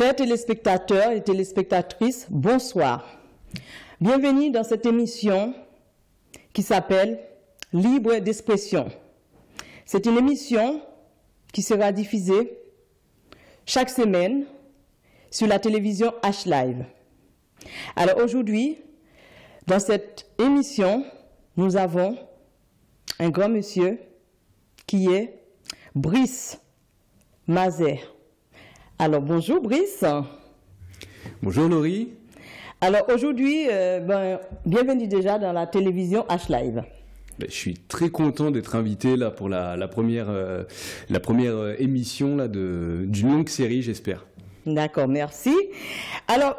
Chers téléspectateurs et téléspectatrices, bonsoir. Bienvenue dans cette émission qui s'appelle Libre d'expression. C'est une émission qui sera diffusée chaque semaine sur la télévision H-Live. Alors aujourd'hui, dans cette émission, nous avons un grand monsieur qui est Brice Mazer. Alors bonjour Brice. Bonjour Laurie. Alors aujourd'hui, bienvenue déjà dans la télévision H-Live. Je suis très content d'être invité là pour la première émission là d'une longue série, j'espère. D'accord, merci. Alors,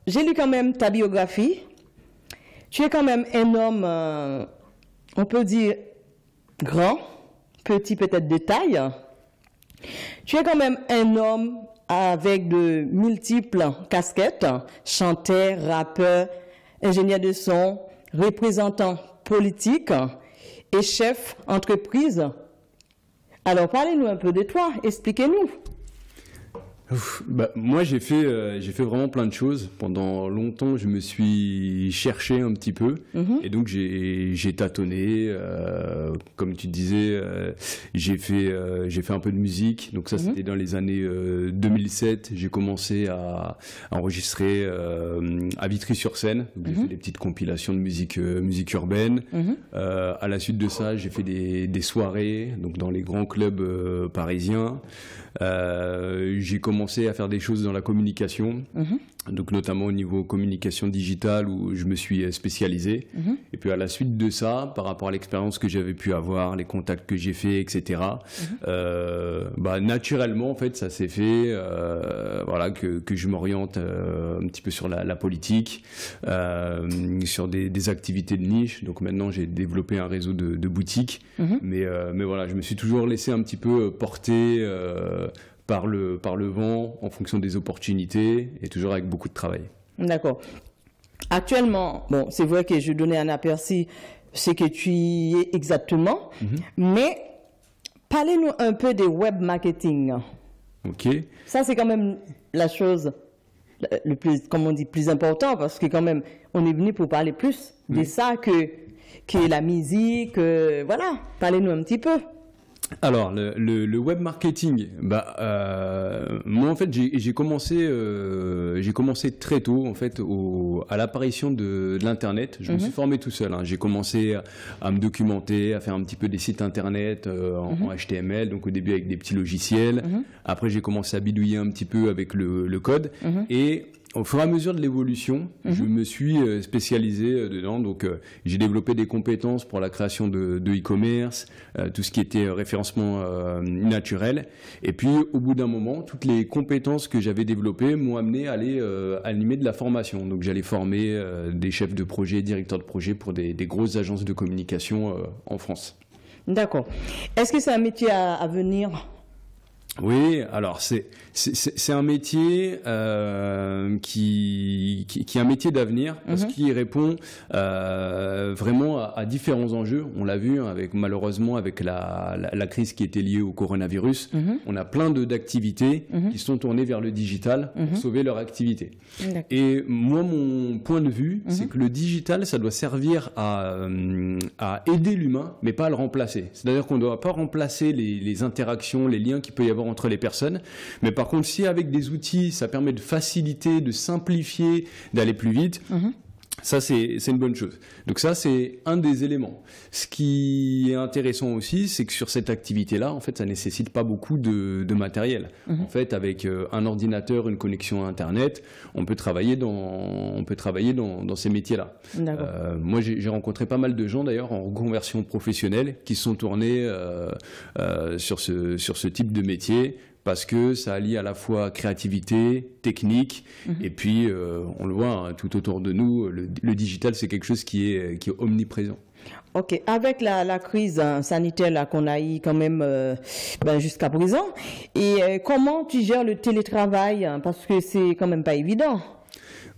j'ai lu quand même ta biographie. Tu es quand même un homme, on peut dire, grand, petit peut-être de taille. Tu es quand même un homme avec de multiples casquettes, chanteur, rappeur, ingénieur de son, représentant politique et chef entreprise. Alors, parlez-nous un peu de toi, expliquez-nous. Moi, j'ai fait vraiment plein de choses. Pendant longtemps, je me suis cherché un petit peu. Et donc, j'ai tâtonné. Comme tu disais, j'ai fait un peu de musique. Donc ça, c'était dans les années 2007. J'ai commencé à enregistrer à Vitry-sur-Seine. J'ai fait des petites compilations de musique urbaine. À la suite de ça, j'ai fait des soirées donc dans les grands clubs parisiens. J'ai commencé à faire des choses dans la communication, donc notamment au niveau communication digitale où je me suis spécialisé. Et puis à la suite de ça, par rapport à l'expérience que j'avais pu avoir, les contacts que j'ai fait, etc. Naturellement, en fait, ça s'est fait, voilà, que je m'oriente un petit peu sur la politique, sur des activités de niche. Donc maintenant, j'ai développé un réseau de boutiques, mais voilà, je me suis toujours laissé un petit peu porter par le vent en fonction des opportunités et toujours avec beaucoup de travail. D'accord. Actuellement, bon, c'est vrai que je donnais un aperçu ce que tu y es exactement, mais parlez-nous un peu des web marketing. Ok. Ça, c'est quand même la chose le plus, comme on dit, plus important parce que quand même, on est venu pour parler plus de ça que la musique. Voilà, parlez-nous un petit peu. Alors, le web marketing, moi en fait j'ai commencé très tôt en fait à l'apparition de l'internet. Je me suis formé tout seul. J'ai commencé à me documenter, à faire un petit peu des sites internet en HTML, donc au début avec des petits logiciels. Après j'ai commencé à bidouiller un petit peu avec le code et au fur et à mesure de l'évolution, je me suis spécialisé dedans. Donc, j'ai développé des compétences pour la création de e-commerce, tout ce qui était référencement naturel. Et puis, au bout d'un moment, toutes les compétences que j'avais développées m'ont amené à aller animer de la formation. Donc, j'allais former des chefs de projet, directeurs de projet pour des grosses agences de communication en France. D'accord. Est-ce que c'est un métier à venir ? Oui, alors c'est un métier qui est un métier d'avenir parce qu'il répond vraiment à différents enjeux. On l'a vu avec malheureusement avec la crise qui était liée au coronavirus. On a plein d'activités qui sont tournées vers le digital pour sauver leur activité. Et moi, mon point de vue, c'est que le digital, ça doit servir à aider l'humain, mais pas à le remplacer. C'est-à-dire qu'on ne doit pas remplacer les interactions, les liens qu'il peut y avoir entre les personnes. Mais par contre, si avec des outils, ça permet de faciliter, de simplifier, d'aller plus vite, ça, c'est une bonne chose. Donc ça, c'est un des éléments. Ce qui est intéressant aussi, c'est que sur cette activité-là, en fait, ça nécessite pas beaucoup de matériel. En fait, avec un ordinateur, une connexion à Internet, on peut travailler dans ces métiers-là. Moi, j'ai rencontré pas mal de gens, d'ailleurs, en reconversion professionnelle, qui se sont tournés sur ce type de métier, parce que ça allie à la fois créativité, technique, et puis on le voit tout autour de nous, le digital c'est quelque chose qui est omniprésent. Ok, avec la crise sanitaire qu'on a eu quand même jusqu'à présent, et comment tu gères le télétravail, parce que c'est quand même pas évident.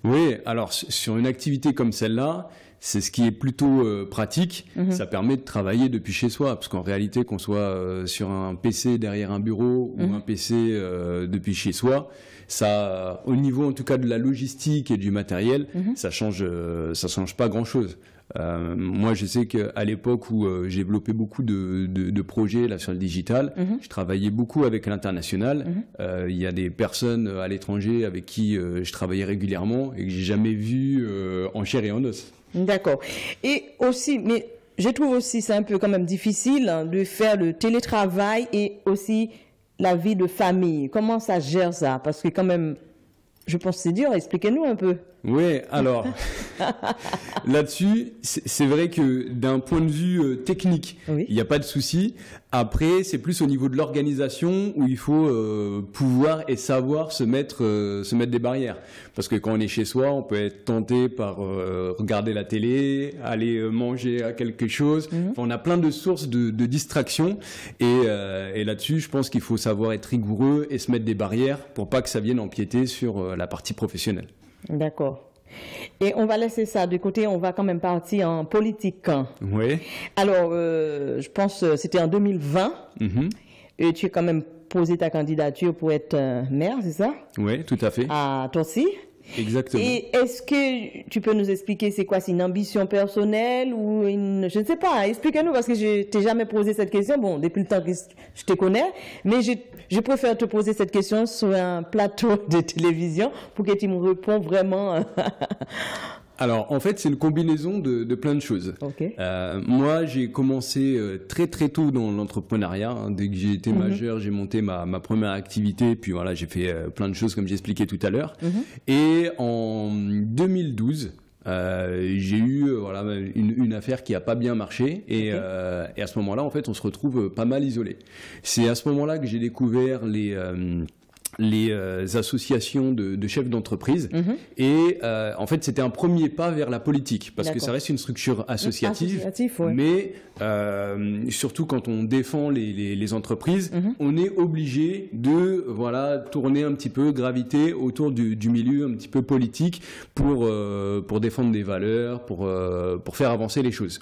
Oui, alors sur une activité comme celle-là, c'est ce qui est plutôt pratique. Ça permet de travailler depuis chez soi, parce qu'en réalité, qu'on soit sur un PC derrière un bureau ou un PC depuis chez soi, ça, au niveau en tout cas de la logistique et du matériel, ça change pas grand-chose. Moi, je sais qu'à l'époque où j'ai développé beaucoup de projets là sur le digital, je travaillais beaucoup avec l'international. Il y a des personnes à l'étranger avec qui je travaillais régulièrement et que j'ai jamais vu en chair et en os. D'accord. Et aussi, mais je trouve aussi c'est un peu quand même difficile de faire le télétravail et aussi la vie de famille. Comment ça gère ça? Parce que quand même, je pense que c'est dur. Expliquez-nous un peu. Oui, alors, là-dessus, c'est vrai que d'un point de vue technique, il n'y a pas de souci. Après, c'est plus au niveau de l'organisation où il faut pouvoir et savoir se mettre des barrières. Parce que quand on est chez soi, on peut être tenté par regarder la télé, aller manger à quelque chose. Enfin, on a plein de sources de distraction. Et là-dessus, je pense qu'il faut savoir être rigoureux et se mettre des barrières pour pas que ça vienne empiéter sur la partie professionnelle. D'accord. Et on va laisser ça de côté, on va quand même partir en politique. Oui. Alors, je pense que c'était en 2020, et tu as quand même posé ta candidature pour être maire, c'est ça? Oui, tout à fait. À Torcy. Exactement. Et est-ce que tu peux nous expliquer c'est quoi? C'est une ambition personnelle ou une... Je ne sais pas, explique-nous parce que je t'ai jamais posé cette question. Bon, depuis le temps que je te connais, mais je préfère te poser cette question sur un plateau de télévision pour que tu me réponds vraiment. Alors, en fait, c'est une combinaison de plein de choses. Okay. Moi, j'ai commencé très très tôt dans l'entrepreneuriat. Hein. Dès que j'ai été majeur, j'ai monté ma première activité. Puis voilà, j'ai fait plein de choses comme j'expliquais tout à l'heure. Et en 2012, j'ai eu voilà une affaire qui a pas bien marché et à ce moment-là, en fait, on se retrouve pas mal isolé. C'est à ce moment-là que j'ai découvert les associations de chefs d'entreprise et en fait c'était un premier pas vers la politique parce que ça reste une structure associative mais surtout quand on défend les entreprises on est obligé de voilà tourner un petit peu, graviter autour du milieu un petit peu politique pour défendre des valeurs, pour faire avancer les choses.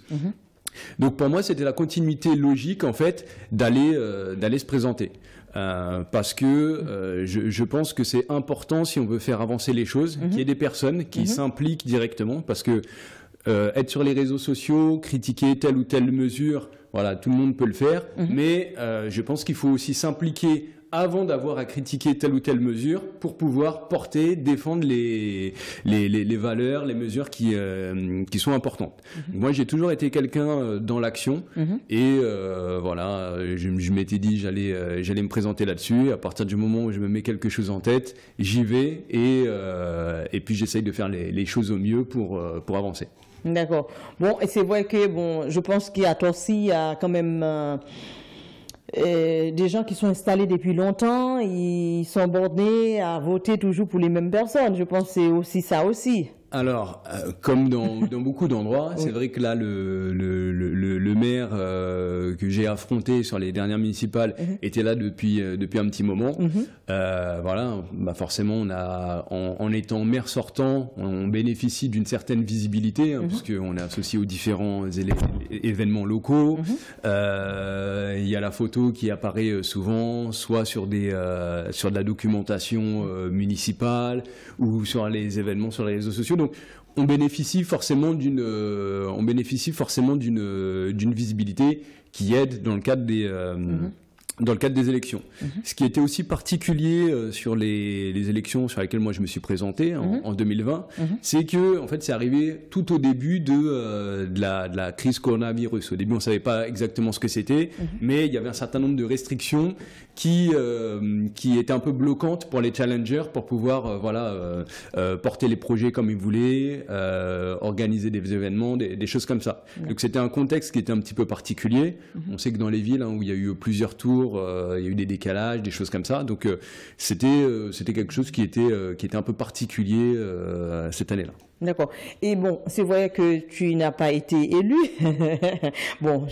Donc pour moi c'était la continuité logique en fait d'aller se présenter. Parce que je pense que c'est important si on veut faire avancer les choses, qu'il y ait des personnes qui s'impliquent directement, parce que être sur les réseaux sociaux, critiquer telle ou telle mesure, voilà, tout le monde peut le faire, mais je pense qu'il faut aussi s'impliquer avant d'avoir à critiquer telle ou telle mesure pour pouvoir défendre les valeurs, les mesures qui sont importantes. Moi, j'ai toujours été quelqu'un dans l'action et voilà, je m'étais dit j'allais me présenter là-dessus. À partir du moment où je me mets quelque chose en tête, j'y vais et puis j'essaye de faire les choses au mieux pour avancer. D'accord. Bon, et c'est vrai que bon, je pense qu'à Torcy, il y a quand même des gens qui sont installés depuis longtemps, ils sont bornés à voter toujours pour les mêmes personnes. Je pense que c'est aussi ça aussi. Alors, comme dans beaucoup d'endroits, c'est vrai que là, le maire que j'ai affronté sur les dernières municipales était là depuis un petit moment. Voilà, bah forcément, on a, en étant maire sortant, on bénéficie d'une certaine visibilité, hein, puisqu'on est associé aux différents événements locaux. Il y a la photo qui apparaît souvent, soit sur sur de la documentation municipale ou sur les événements sur les réseaux sociaux. Donc, on bénéficie forcément d'une visibilité qui aide dans le cadre des élections. Ce qui était aussi particulier sur les élections sur lesquelles moi je me suis présenté en 2020, c'est que en fait c'est arrivé tout au début de la crise coronavirus. Au début on savait pas exactement ce que c'était, mais il y avait un certain nombre de restrictions qui étaient un peu bloquantes pour les challengers pour pouvoir porter les projets comme ils voulaient, organiser des événements, des choses comme ça. Donc c'était un contexte qui était un petit peu particulier. On sait que dans les villes où il y a eu plusieurs tours, il y a eu des décalages, des choses comme ça. Donc c'était quelque chose qui était un peu particulier cette année-là. D'accord. Et bon, c'est vrai que tu n'as pas été élu. Bon,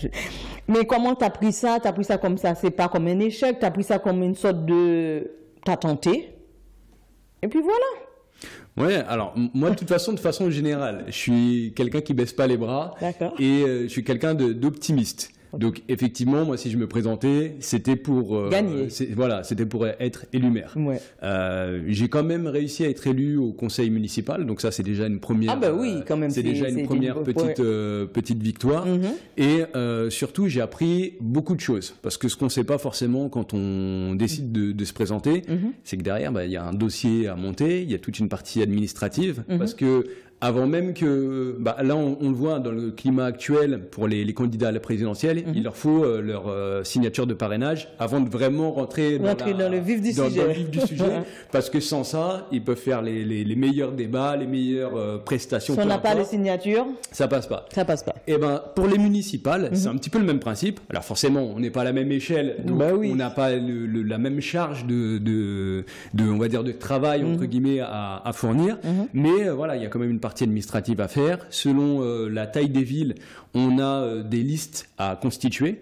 mais comment t'as pris ça? T'as pris ça comme ça? C'est pas comme un échec. T'as pris ça comme une sorte de... T'as tenté. Et puis voilà. Ouais, alors moi de façon générale, je suis quelqu'un qui baisse pas les bras et je suis quelqu'un d'optimiste. Donc effectivement, moi si je me présentais, c'était pour gagner. C'était pour être élu maire. Ouais. J'ai quand même réussi à être élu au conseil municipal, donc ça c'est déjà une première. Ah bah oui, quand même. C'est déjà une première petite victoire. Et surtout, j'ai appris beaucoup de choses parce que ce qu'on sait pas forcément quand on décide de se présenter, c'est que derrière, il y a un dossier à monter, il y a toute une partie administrative parce que avant même que, là on le voit dans le climat actuel pour les candidats à la présidentielle, il leur faut leur signature de parrainage avant de vraiment rentrer dans le vif du sujet, parce que sans ça, ils peuvent faire les meilleurs débats, les meilleures prestations. Si on n'a pas les signatures, ça passe pas. Ça passe pas. Et pour les municipales, c'est un petit peu le même principe. Alors forcément, on n'est pas à la même échelle, donc on n'a pas la même charge de on va dire de travail entre guillemets à fournir, mais voilà, il y a quand même une partie administrative à faire. Selon la taille des villes, on a des listes à constituer.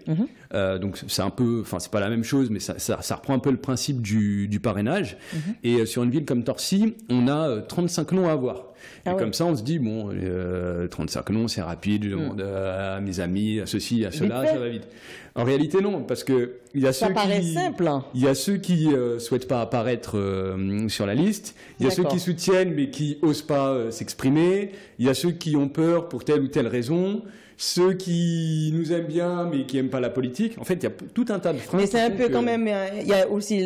Donc c'est un peu, enfin c'est pas la même chose, mais ça reprend un peu le principe du parrainage. Et sur une ville comme Torcy, on a 35 noms à avoir. Et comme ça, on se dit, 35 noms, c'est rapide, je demande à mes amis, à ceci, à cela, ça va vite. En réalité, non, parce que il y a ceux qui souhaitent pas apparaître sur la liste, il y a ceux qui soutiennent mais qui osent pas s'exprimer, il y a ceux qui ont peur pour telle ou telle raison, ceux qui nous aiment bien mais qui aiment pas la politique. En fait, il y a tout un tas de freins. Mais c'est un peu quand même, il y a aussi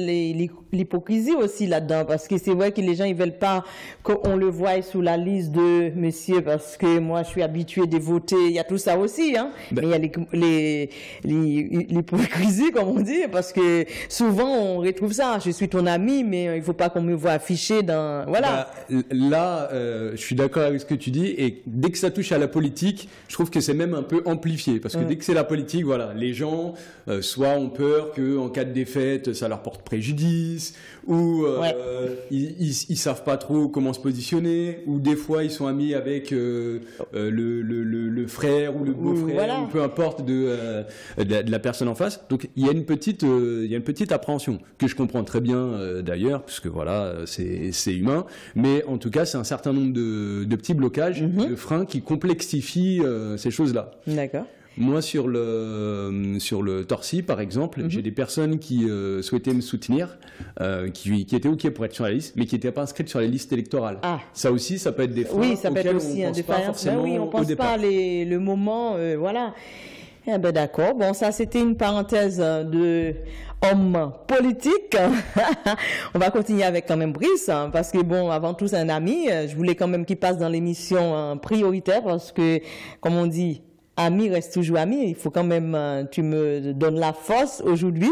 l'hypocrisie aussi là-dedans, parce que c'est vrai que les gens ils veulent pas qu'on le voie sous la liste de monsieur parce que moi je suis habitué de voter. Il y a tout ça aussi, hein. Mais il y a l'hypocrisie comme on dit, parce que souvent on retrouve ça. Je suis ton ami, mais il faut pas qu'on me voie affiché dans voilà. Là, je suis d'accord avec ce que tu dis, et dès que ça touche à la politique, je trouve que c'est même un peu amplifié, parce que dès que c'est la politique, voilà, les gens soit ont peur que en cas de défaite ça leur porte préjudice, ou ils savent pas trop comment se positionner, ou des fois ils sont amis avec le frère ou le beau-frère, ou peu importe de la personne en face. Donc il y a une petite appréhension que je comprends très bien d'ailleurs, puisque voilà, c'est humain, mais en tout cas c'est un certain nombre de petits blocages, de freins qui complexifient ces choses-là. D'accord. Moi, sur le Torcy, par exemple, j'ai des personnes qui souhaitaient me soutenir, qui étaient OK pour être sur la liste, mais qui n'étaient pas inscrites sur les listes électorales. Ah. Ça aussi, ça peut être des freins. Oui, ça peut être aussi un défaillance. Oui, on ne pense pas le moment, voilà. Eh ben d'accord. Bon, ça c'était une parenthèse de homme politique. On va continuer avec quand même Brice, hein, parce que bon, avant tout c'est un ami. Je voulais quand même qu'il passe dans l'émission prioritaire, parce que, comme on dit, ami reste toujours ami. Il faut quand même, tu me donnes la force aujourd'hui,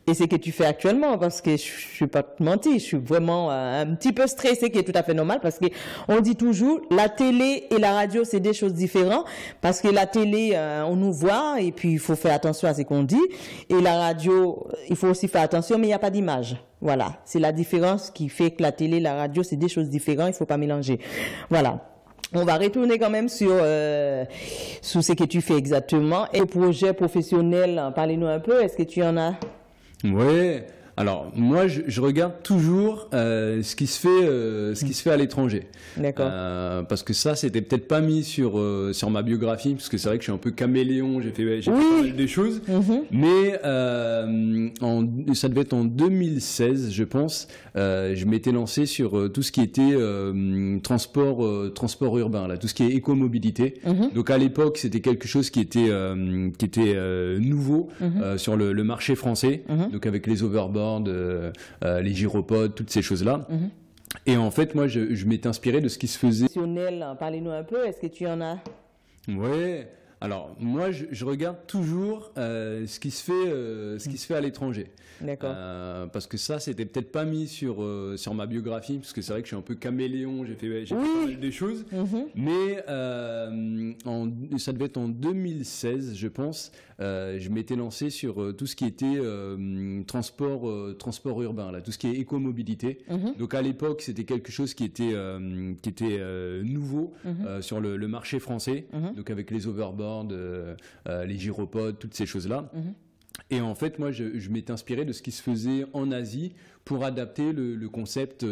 et c'est ce que tu fais actuellement, parce que je suis pas te mentir, je suis vraiment un petit peu stressée, qui est tout à fait normal, parce que on dit toujours la télé et la radio c'est des choses différentes, parce que la télé on nous voit et puis il faut faire attention à ce qu'on dit, et la radio il faut aussi faire attention, mais il n'y a pas d'image. Voilà, c'est la différence qui fait que la télé et la radio c'est des choses différentes, il faut pas mélanger. Voilà. On va retourner quand même sur ce que tu fais exactement. Et projet professionnel, parlez-nous un peu, est-ce que tu en as? Ouais. Alors moi je regarde toujours ce qui se fait à l'étranger. D'accord. Parce que ça c'était peut-être pas mis sur ma biographie, parce que c'est vrai que je suis un peu caméléon, j'ai fait pas mal des choses. Mais ça devait être en 2016 je pense. Je m'étais lancé sur tout ce qui était transport urbain, là, tout ce qui est écomobilité. Donc à l'époque c'était quelque chose qui était nouveau sur le marché français. Donc avec les overboards, les gyropodes, toutes ces choses-là. Et en fait, moi, je m'étais inspiré de ce qui se faisait. Parlez-nous un peu, est-ce que tu en as? Ouais. Alors moi je regarde toujours ce qui se fait à l'étranger. D'accord. Parce que ça c'était peut-être pas mis sur ma biographie, parce que c'est vrai que je suis un peu caméléon, j'ai fait pas mal des choses. Mais ça devait être en 2016 je pense. Je m'étais lancé sur tout ce qui était transport urbain, là, tout ce qui est écomobilité. Donc à l'époque c'était quelque chose qui était nouveau sur le marché français. Donc avec les overboards, les gyropodes, toutes ces choses-là. Et en fait, moi, je m'étais inspiré de ce qui se faisait en Asie pour adapter le concept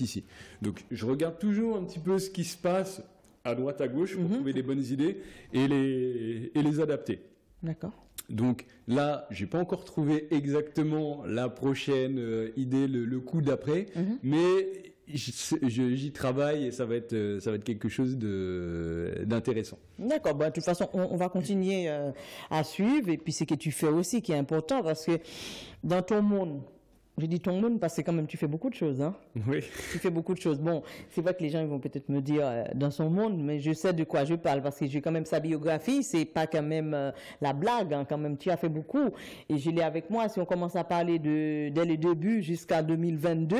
ici. Donc, je regarde toujours un petit peu ce qui se passe à droite, à gauche pour trouver les bonnes idées et les adapter. D'accord. Donc là, j'ai pas encore trouvé exactement la prochaine idée, le coup d'après, mais j'y travaille et ça va être quelque chose d'intéressant. D'accord. Bon, de toute façon, on va continuer à suivre, et puis ce que tu fais aussi qui est important, parce que dans ton monde, je dis ton monde parce que quand même tu fais beaucoup de choses, hein. Oui. Tu fais beaucoup de choses. Bon, c'est vrai que les gens ils vont peut-être me dire dans son monde, mais je sais de quoi je parle parce que j'ai quand même sa biographie. C'est pas quand même la blague, hein. Quand même, tu as fait beaucoup et je l'ai avec moi. Si on commence à parler dès les débuts jusqu'à 2022,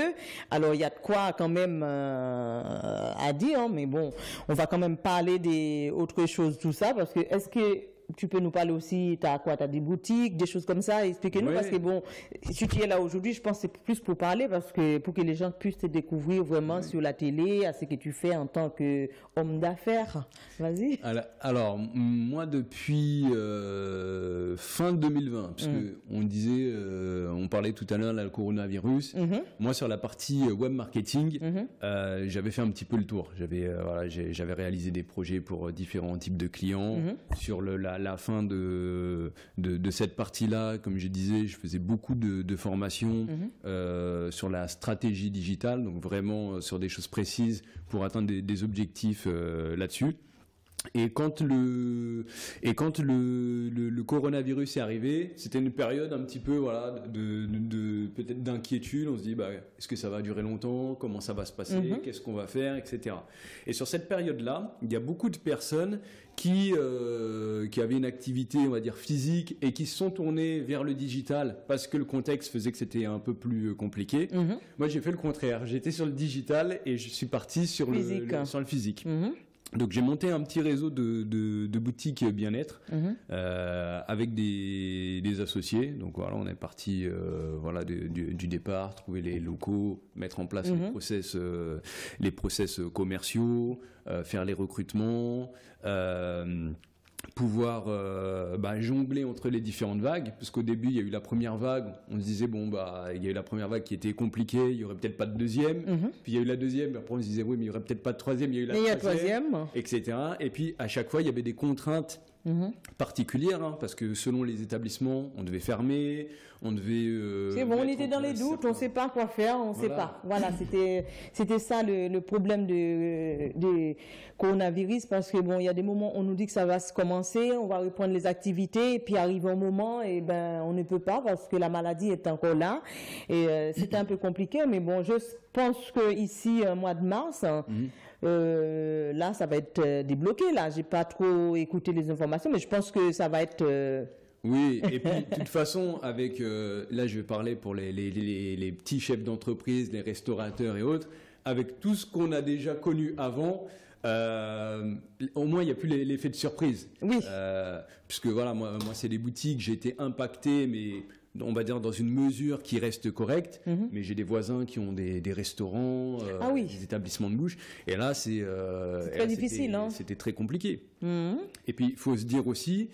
alors il y a de quoi quand même à dire, hein. Mais bon, on va quand même parler des autres choses, tout ça, parce que est-ce que tu peux nous parler aussi, t'as des boutiques, des choses comme ça, expliquez-nous, parce que bon, si tu es là aujourd'hui, je pense que c'est plus pour parler, parce que pour que les gens puissent te découvrir vraiment sur la télé, à ce que tu fais en tant qu'homme d'affaires. Vas-y. Alors, moi, depuis fin 2020, parce que on parlait tout à l'heure le coronavirus, moi, sur la partie web marketing, j'avais fait un petit peu le tour. J'avais réalisé des projets pour différents types de clients. Sur la fin de cette partie-là, comme je disais, je faisais beaucoup de formations sur la stratégie digitale, donc vraiment sur des choses précises pour atteindre des objectifs là-dessus. Et quand le coronavirus est arrivé, c'était une période un petit peu de peut-être d'inquiétude. On se dit est-ce que ça va durer longtemps, comment ça va se passer, qu'est-ce qu'on va faire, etc. Et sur cette période-là, il y a beaucoup de personnes qui avaient une activité, on va dire physique, et qui se sont tournées vers le digital parce que le contexte faisait que c'était un peu plus compliqué. Moi, j'ai fait le contraire. J'étais sur le digital et je suis parti sur le physique. Donc j'ai monté un petit réseau de boutiques bien-être avec des associés. Donc voilà, on est parti du départ, trouver les locaux, mettre en place les process commerciaux, faire les recrutements, pouvoir jongler entre les différentes vagues, parce qu'au début il y a eu la première vague, on se disait il y a eu la première vague qui était compliquée, il y aurait peut-être pas de deuxième, puis il y a eu la deuxième, après on se disait oui mais il y aurait peut-être pas de troisième, il y a eu la troisième, etc. Et puis à chaque fois il y avait des contraintes particulière, parce que selon les établissements, on devait fermer, on devait... c'est bon, on était dans les doutes, on ne sait pas quoi faire, on ne sait pas. Voilà, c'était ça le problème de coronavirus, parce que bon, il y a des moments où on nous dit que ça va se commencer, on va reprendre les activités, et puis arrive un moment, et on ne peut pas, parce que la maladie est encore là, et c'était un peu compliqué, mais bon, je pense que ici, mois de mars, là, ça va être débloqué. Là, j'ai pas trop écouté les informations, mais je pense que ça va être. Oui, et puis de toute façon, avec là, je vais parler pour les petits chefs d'entreprise, les restaurateurs et autres, avec tout ce qu'on a déjà connu avant. Au moins il n'y a plus l'effet de surprise. Oui. Puisque voilà, moi c'est des boutiques, j'ai été impacté, mais on va dire dans une mesure qui reste correcte, mais j'ai des voisins qui ont des restaurants, des établissements de bouche, et là c'est très difficile. C'était très compliqué. Et puis il faut se dire aussi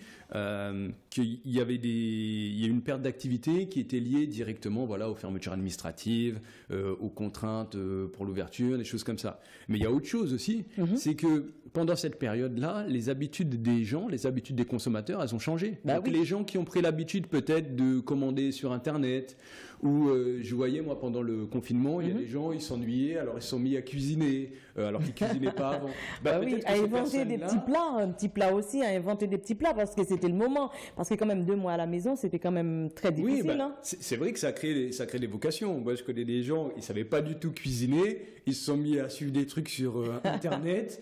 qu'il y avait il y a une perte d'activité qui était liée directement aux fermetures administratives, aux contraintes pour l'ouverture, des choses comme ça. Mais il y a autre chose aussi, c'est que pendant cette période-là, les habitudes des gens, les habitudes des consommateurs, elles ont changé. Donc les gens qui ont pris l'habitude peut-être de commander sur Internet, ou je voyais moi pendant le confinement, il y a des gens, ils s'ennuyaient, alors ils se sont mis à cuisiner, alors qu'ils cuisinaient pas avant. À inventer des petits plats, un petit plat aussi, à inventer des petits plats, parce que c'était le moment. Parce que quand même 2 mois à la maison, c'était quand même très difficile. Oui, c'est vrai que ça crée des vocations. Moi, je connais des gens, ils savaient pas du tout cuisiner, ils se sont mis à suivre des trucs sur Internet,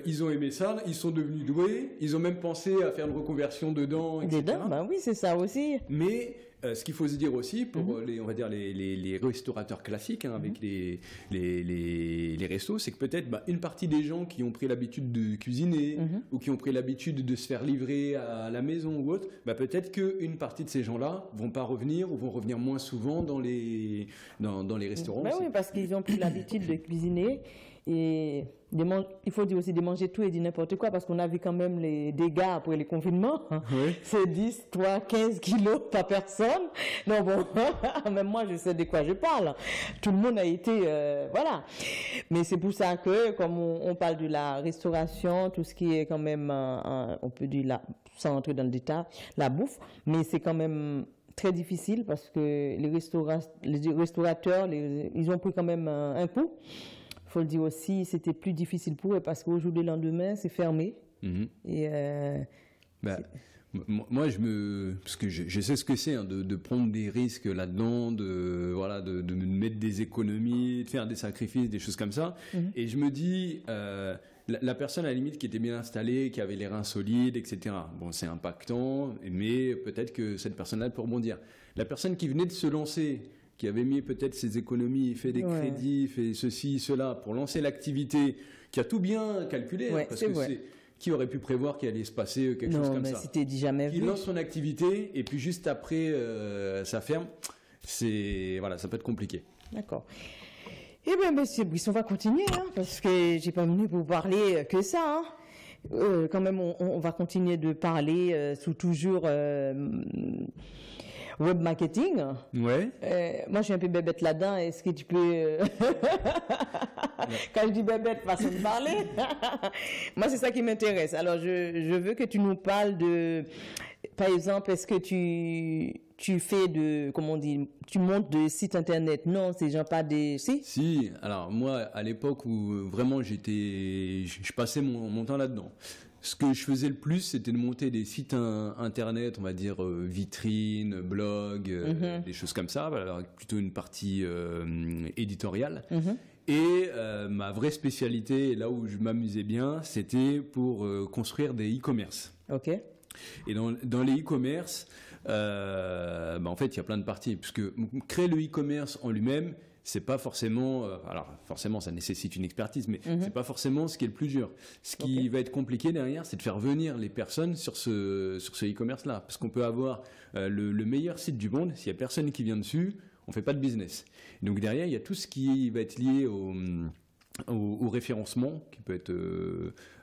ils ont aimé ça, ils sont devenus doués, ils ont même pensé à faire une reconversion dedans, etc. Oui, c'est ça aussi. Mais ce qu'il faut se dire aussi pour on va dire les restaurateurs classiques, avec les restos, c'est que peut-être une partie des gens qui ont pris l'habitude de cuisiner ou qui ont pris l'habitude de se faire livrer à la maison ou autre, peut-être qu'une partie de ces gens-là vont pas revenir ou vont revenir moins souvent dans les restaurants. Oui, parce qu'ils ont pris l'habitude de cuisiner. Et il faut dire aussi de manger tout et de n'importe quoi, parce qu'on a vu quand même les dégâts après les confinements. Oui. C'est 10, 3, 15 kilos par personne. Non, bon, même moi, je sais de quoi je parle. Tout le monde a été, voilà. Mais c'est pour ça que, comme on parle de la restauration, tout ce qui est quand même, on peut dire, là, sans entrer dans le détail, la bouffe, mais c'est quand même très difficile parce que les restaurateurs, ils ont pris quand même un coup. Faut le dire aussi, c'était plus difficile pour eux parce qu'au jour du lendemain, c'est fermé. Et moi, parce que je sais ce que c'est, hein, de prendre des risques là-dedans, de mettre des économies, de faire des sacrifices, des choses comme ça. Et je me dis, la personne à la limite qui était bien installée, qui avait les reins solides, etc. Bon, c'est impactant, mais peut-être que cette personne-là peut rebondir. La personne qui venait de se lancer, qui avait mis peut-être ses économies, fait des crédits, fait ceci, cela, pour lancer l'activité, qui a tout bien calculé, hein, parce que qui aurait pu prévoir qu'il allait se passer quelque chose comme ça. C'était dit jamais vu. Il lance son activité, et puis juste après, ça ferme. Voilà, ça peut être compliqué. D'accord. Eh bien, monsieur Brice, on va continuer, hein, parce que j'ai pas venu pour vous parler que ça, hein. Quand même, on va continuer de parler sous toujours web marketing. Ouais. Moi, je suis un peu bébête là-dedans. Est-ce que tu peux... Quand je dis bébête, façon de parler. Moi, c'est ça qui m'intéresse. Alors, je veux que tu nous parles de... Par exemple, est-ce que tu fais comment on dit, tu montes des sites internet? Non, c'est genre pas des... Si, alors moi, à l'époque où vraiment je passais mon temps là-dedans. Ce que je faisais le plus, c'était de monter des sites internet, on va dire vitrines, blogs, des choses comme ça, alors plutôt une partie éditoriale. Et ma vraie spécialité, là où je m'amusais bien, c'était pour construire des e-commerce. Ok. Et dans les e-commerce, en fait, il y a plein de parties, puisque créer le e-commerce en lui-même, c'est pas forcément, alors forcément ça nécessite une expertise, mais c'est pas forcément ce qui est le plus dur. Ce qui va être compliqué derrière, c'est de faire venir les personnes sur ce e-commerce-là, parce qu'on peut avoir le meilleur site du monde, s'il y a personne qui vient dessus, on fait pas de business. Et donc derrière, il y a tout ce qui va être lié au référencement, qui peut être,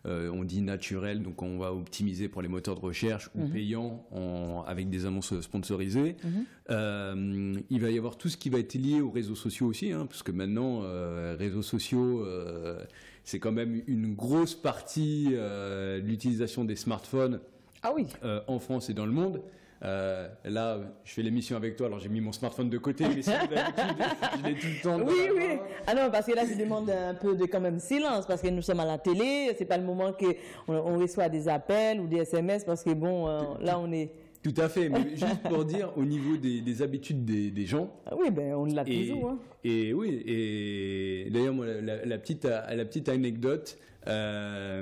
on dit naturel, donc on va optimiser pour les moteurs de recherche, ou payant avec des annonces sponsorisées. Il va y avoir tout ce qui va être lié aux réseaux sociaux aussi, hein, parce que maintenant, réseaux sociaux, c'est quand même une grosse partie de l'utilisation des smartphones en France et dans le monde. Là, je fais l'émission avec toi, alors j'ai mis mon smartphone de côté, mais sinon d'habitude, je l'ai tout le temps. Oui. Ah non, parce que là, je demande un peu de quand même silence, parce que nous sommes à la télé, c'est pas le moment qu'on reçoit des appels ou des SMS, parce que bon, là, on est... Tout à fait, mais juste pour dire, au niveau des habitudes des gens. Ah oui, on l'a toujours. Hein. Et oui, et d'ailleurs, moi, la petite anecdote, ça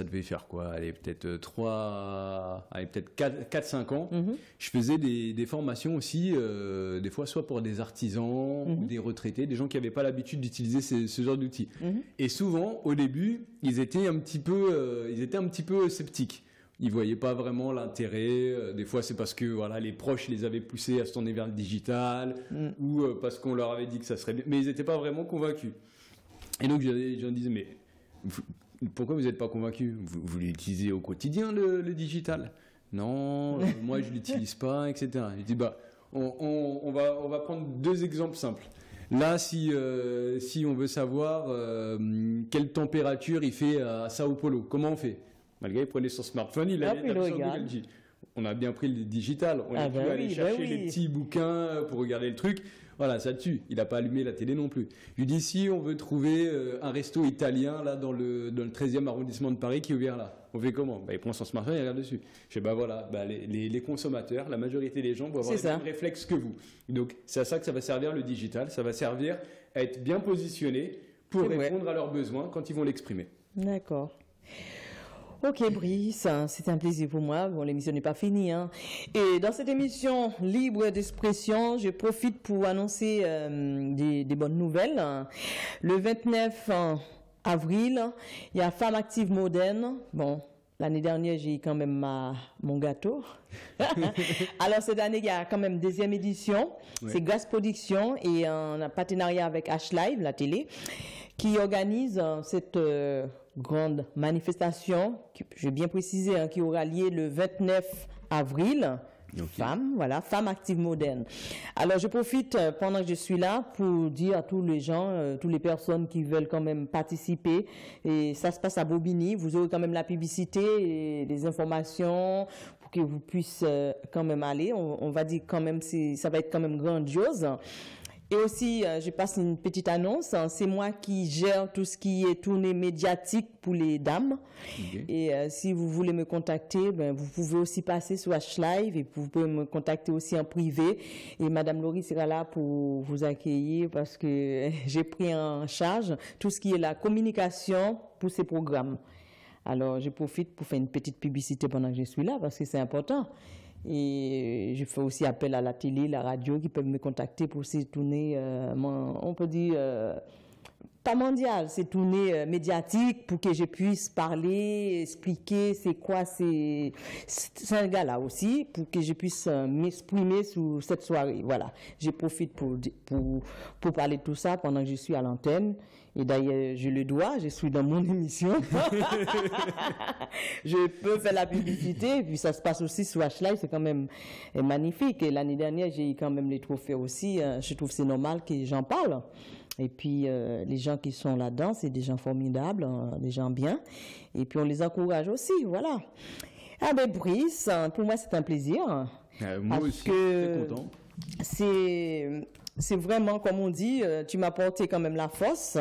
devait faire quoi? Allez, peut-être 4-5 ans. Je faisais des formations aussi, des fois soit pour des artisans, ou des retraités, des gens qui n'avaient pas l'habitude d'utiliser ce genre d'outils. Et souvent, au début, ils étaient un petit peu sceptiques. Ils voyaient pas vraiment l'intérêt. Des fois, c'est parce que les proches les avaient poussés à se tourner vers le digital, ou parce qu'on leur avait dit que ça serait bien. Mais ils n'étaient pas vraiment convaincus. Et donc, j'en disais, mais pourquoi vous n'êtes pas convaincus? Vous l'utilisez au quotidien, le digital? Non, moi, je l'utilise pas, etc. Je dis, on va prendre 2 exemples simples. Là, si on veut savoir quelle température il fait à Sao Paulo, comment on fait? Malgré il prenait son smartphone, il avait le dit. On a bien pris le digital. On a pu aller chercher les petits bouquins pour regarder le truc. Voilà, ça tue. Il n'a pas allumé la télé non plus. Je lui dis, si on veut trouver un resto italien là dans le 13e arrondissement de Paris qui est ouvert là, on fait comment? Il prend son smartphone et il regarde dessus. Je fais, les consommateurs, la majorité des gens vont avoir les mêmes réflexes que vous. Donc, c'est à ça que ça va servir le digital. Ça va servir à être bien positionné pour répondre à leurs besoins quand ils vont l'exprimer. D'accord. Ok Brice, c'était un plaisir pour moi. Bon, l'émission n'est pas finie, hein. Et dans cette émission libre d'expression, je profite pour annoncer des bonnes nouvelles. Le 29 avril, il y a Femmes Actives Modernes. Bon, l'année dernière, j'ai eu quand même mon gâteau. Alors cette année, il y a quand même 2e édition. C'est Grasse Production et en partenariat avec H-Live, la télé, qui organise cette grande manifestation, je vais bien préciser, hein, qui aura lieu le 29 avril. Okay. Femmes actives modernes. Alors, je profite pendant que je suis là pour dire à tous les gens, toutes les personnes qui veulent quand même participer. Et ça se passe à Bobigny. Vous aurez quand même la publicité et les informations pour que vous puissiez quand même aller. On va dire quand même, ça va être quand même grandiose. Et aussi, je passe une petite annonce. C'est moi qui gère tout ce qui est tournée médiatique pour les dames. Okay. Et si vous voulez me contacter, vous pouvez aussi passer sur H-Live et vous pouvez me contacter aussi en privé. Et Madame Laurie sera là pour vous accueillir parce que j'ai pris en charge tout ce qui est la communication pour ces programmes. Alors, je profite pour faire une petite publicité pendant que je suis là parce que c'est important. Et je fais aussi appel à la télé, la radio qui peuvent me contacter pour ces tournées, on peut dire, pas mondiales, ces tournées médiatiques pour que je puisse parler, expliquer c'est quoi, c'est un gala aussi, pour que je puisse m'exprimer sur cette soirée. Voilà, je profite pour parler de tout ça pendant que je suis à l'antenne. Et d'ailleurs, je le dois, je suis dans mon émission. Je peux faire la publicité, et puis ça se passe aussi sur H-Live, c'est quand même magnifique. Et l'année dernière, j'ai eu quand même les trophées aussi. Je trouve que c'est normal que j'en parle. Et puis, les gens qui sont là-dedans, c'est des gens formidables, des gens bien. Et puis, on les encourage aussi, voilà. Ah ben, Brice, pour moi, c'est un plaisir. Moi aussi, je suis content. C'est vraiment, comme on dit, tu m'as apporté quand même la force.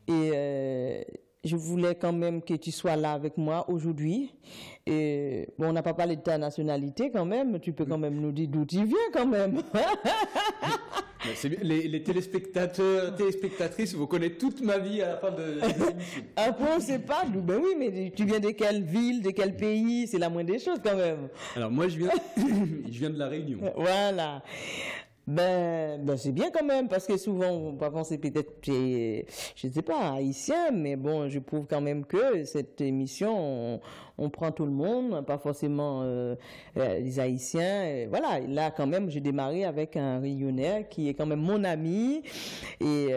Et je voulais quand même que tu sois là avec moi aujourd'hui. Et bon, on n'a pas parlé de ta nationalité quand même. Tu peux quand même nous dire d'où tu viens quand même. Les téléspectateurs, téléspectatrices, vous connaissez toute ma vie à la fin de l'émission. Après, on ne sait pas d'où. Ben oui, mais tu viens de quelle ville, de quel pays? C'est la moindre des choses quand même. Alors moi, je viens de La Réunion. Voilà. Ben c'est bien quand même, parce que souvent, on va penser peut-être, je ne sais pas, haïtien, mais bon, je prouve quand même que cette émission, on prend tout le monde, pas forcément les Haïtiens. Et voilà, là quand même, j'ai démarré avec un Réunionnais qui est quand même mon ami, et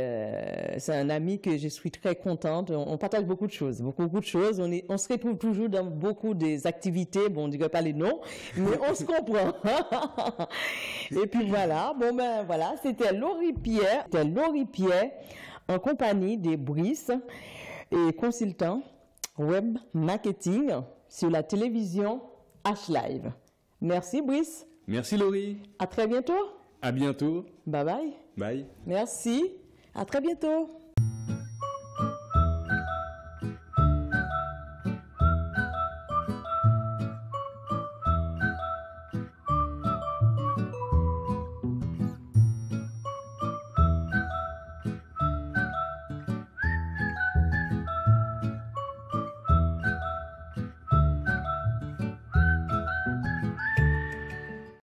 c'est un ami que je suis très contente. On partage beaucoup de choses, beaucoup de choses. On se retrouve toujours dans beaucoup des activités, bon, on ne dirait pas les noms, mais on se comprend. Et puis voilà. Bon ben voilà, c'était Laurie Pierre en compagnie de Brice et consultant web marketing sur la télévision H-Live. Merci Brice. Merci Laurie. À très bientôt. À bientôt. Bye bye. Bye. Merci. À très bientôt.